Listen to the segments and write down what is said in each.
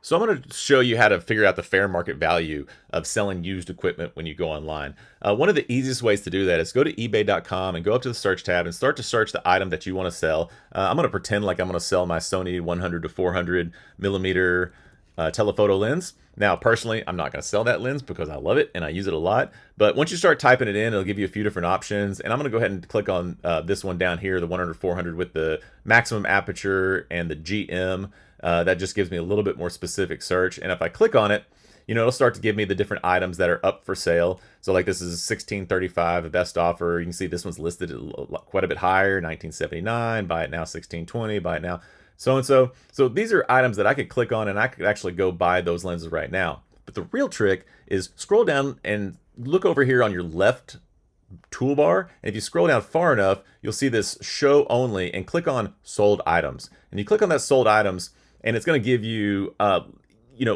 So I'm going to show you how to figure out the fair market value of selling used equipment when you go online. One of the easiest ways to do that is go to ebay.com and go up to the search tab and start to search the item that you want to sell. I'm going to pretend like I'm going to sell my Sony 100 to 400 millimeter telephoto lens. Now, personally, I'm not going to sell that lens because I love it and I use it a lot. But once you start typing it in, it'll give you a few different options. And I'm going to go ahead and click on this one down here, the 100-400 with the maximum aperture and the GM. That just gives me a little bit more specific search. And if I click on it, it'll start to give me the different items that are up for sale. So like this is 1635, the best offer. You can see this one's listed quite a bit higher, 1979, buy it now 1620, buy it now so-and-so. So these are items that I could click on and I could actually go buy those lenses right now. But the real trick is scroll down and look over here on your left toolbar. And if you scroll down far enough, you'll see this show only and click on sold items. And you click on that sold items and it's going to give you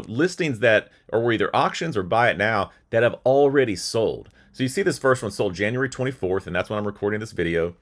listings that are either auctions or buy it now that have already sold. So you see this first one sold January 24th, and that's when I'm recording this video.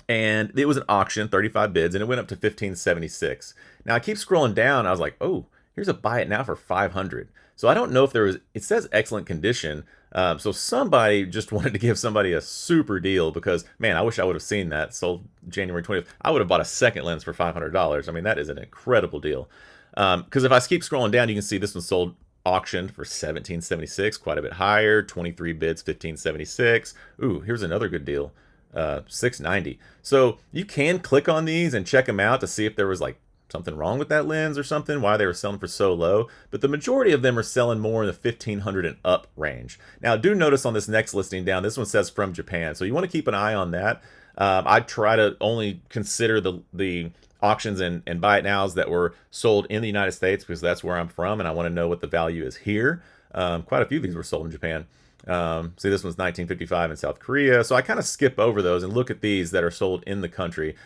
And it was an auction, 35 bids, and it went up to 1576. Now I keep scrolling down. I was like, oh, here's a buy it now for 500. So I don't know if there was, it says excellent condition. So somebody just wanted to give somebody a super deal because, man, I wish I would have seen that. Sold January 20th. I would have bought a second lens for $500. I mean, that is an incredible deal. Because if I keep scrolling down, you can see this one sold auctioned for 1776, quite a bit higher. 23 bids, 1576. Ooh, here's another good deal. 690. So you can click on these and check them out to see if there was like something wrong with that lens or something, why they were selling for so low. But the majority of them are selling more in the 1500 and up range. Now do notice on this next listing down, this one says from Japan. So you want to keep an eye on that. I try to only consider the auctions and buy it nows that were sold in the United States because that's where I'm from and I want to know what the value is here. Quite a few of these were sold in Japan. See, this one's 1955 in South Korea. So I kind of skip over those and look at these that are sold in the country.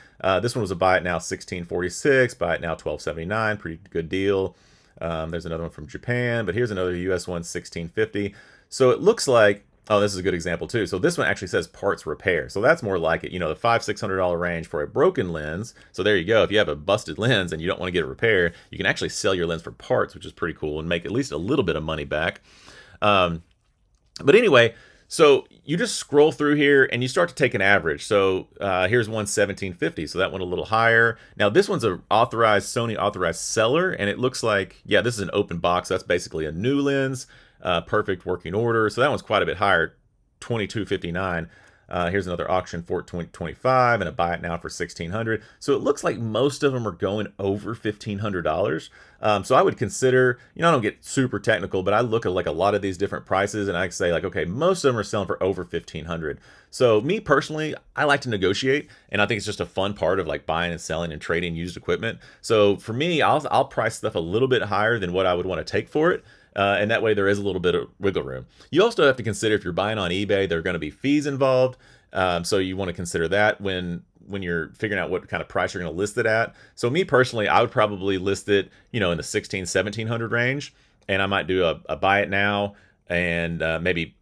This one was a buy it now 1646, buy it now 1279, pretty good deal. There's another one from Japan, but here's another US one, 1650. So it looks like, oh, this is a good example too. So this one actually says parts repair. So that's more like it, the $500-600 range for a broken lens. So there you go. If you have a busted lens and you don't want to get a repair, you can actually sell your lens for parts, which is pretty cool and make at least a little bit of money back. But anyway, so you just scroll through here and you start to take an average. So here's one 1750, so that went a little higher. Now this one's a Sony authorized seller, and it looks like, yeah, this is an open box. That's basically a new lens, perfect working order. So that one's quite a bit higher, 2259. Here's another auction for 2025 and a buy it now for 1600. So it looks like most of them are going over $1,500. So I would consider, I don't get super technical, but I look at like a lot of these different prices and I say like, okay, most of them are selling for over 1,500. So me personally, I like to negotiate, and I think it's just a fun part of like buying and selling and trading used equipment. So for me, I'll price stuff a little bit higher than what I would want to take for it. And that way there is a little bit of wiggle room. You also have to consider if you're buying on eBay, there are going to be fees involved. So you want to consider that when you're figuring out what kind of price you're going to list it at. So me personally, I would probably list it, in the 1700 range, and I might do a buy it now and maybe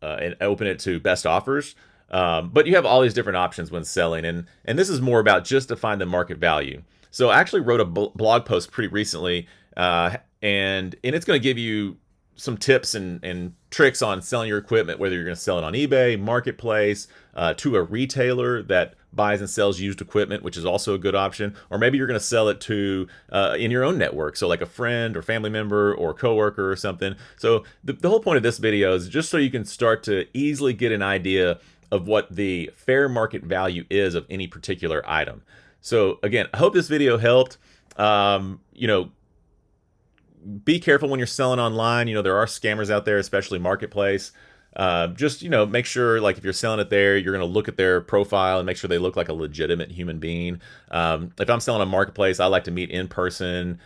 and open it to best offers. But you have all these different options when selling, and this is more about just to find the market value. So I actually wrote a blog post pretty recently, and it's going to give you some tips and tricks on selling your equipment, whether you're going to sell it on eBay, Marketplace, to a retailer that buys and sells used equipment, which is also a good option, or maybe you're going to sell it to in your own network, so like a friend or family member or coworker or something. So the whole point of this video is just so you can start to easily get an idea of what the fair market value is of any particular item. So again, I hope this video helped. Be careful when you're selling online. There are scammers out there, especially Marketplace. Just, make sure, like, if you're selling it there, you're going to look at their profile and make sure they look like a legitimate human being. If I'm selling on Marketplace, I like to meet in person,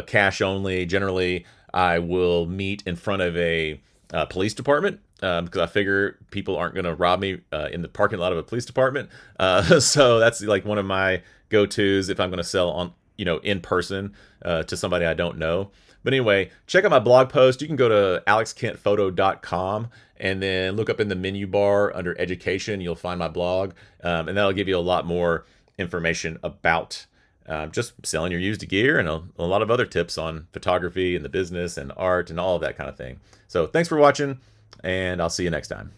cash only. Generally, I will meet in front of a police department because I figure people aren't going to rob me in the parking lot of a police department. So that's like one of my go-tos if I'm going to sell on, in person to somebody I don't know. But anyway, check out my blog post. You can go to alexkentphoto.com and then look up in the menu bar under education. You'll find my blog, and that'll give you a lot more information about just selling your used gear and a lot of other tips on photography and the business and art and all of that kind of thing. So thanks for watching, and I'll see you next time.